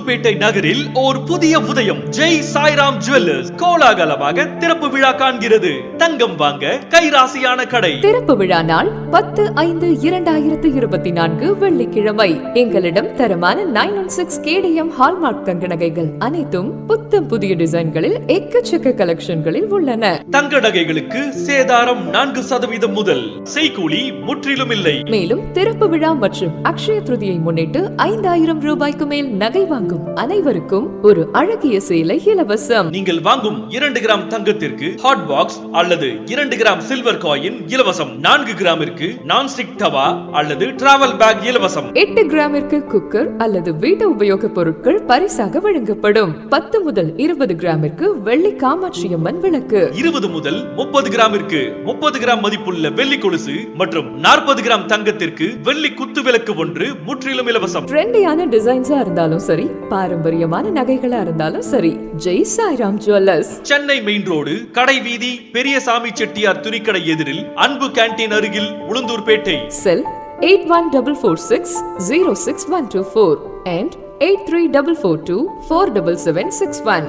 உளுந்தூர்பேட்டை நகரில் ஒரு புதிய உதயம். ஜெய் சாய்ராம் ஜுவல்லர்ஸ் கோலாகலமாக திறப்பு விழா காண்கிறது. தங்கம் வாங்க கைராசியான கடை. திறப்பு விழா நாள் 10/5/2024 வெள்ளிக்கிழமை. எங்களிடம் தரமான 916 KDM ஹால்மார்க் தங்க நகைகள் அனைத்தும் புத்தம் புதிய டிசைன்களில் எக்கச்சக்க கலெக்ஷன்களில் உள்ளன. தங்க நகைகளுக்கு சேதாரம் 4% முதல், செய்கூலி முற்றிலும் இல்லை. மேலும் திறப்பு விழா மற்றும் அக்ஷய திருதியை முன்னிட்டு 5000 ரூபாய்க்கு மேல் நகை வாங்கும் அனைவருக்கும் ஒரு அழகிய சேலை இலவசம். நீங்கள் வாங்கும் 2 கிராம் தங்கத்திற்கு ஹாட் பாக்ஸ் அல்லது 2 கிராம் சில்வர் காயின் இலவசம். 4 கிராமிற்கு நான்ஸ்டிக் தவா அல்லது டிராவல் பேக் இலவசம். 8 கிராமிற்கு குக்கர் அல்லது வீட்டு உபயோக பொருட்கள் பரிசாக வழங்கப்படும். 10 முதல் 20 கிராமிற்கு வெள்ளி காமாட்சியம்மன் விளக்கு. 20 முதல் 30 கிராமிற்கு 30 கிராம் மதிப்புள்ள வெள்ளி கொலுசு மற்றும் 40 கிராம் தங்கத்திற்கு வெள்ளி குத்து விளக்கு ஒன்று முற்றிலும் இலவசம். ட்ரெண்டியான டிசைன்ஸா இருந்தாலும் சரி, பாரம்பரியமான நகைகளா இருந்தாலும் சரி, Jai Sairam jewellers. Chennai main road, கடை வீதி, பெரியசாமி செட்டியார் துணிக்கடை எதிரில், அன்பு கேண்டீன் அருகில், உளுந்தூர்பேட்டை. செல் 8144606124 and 8344247761.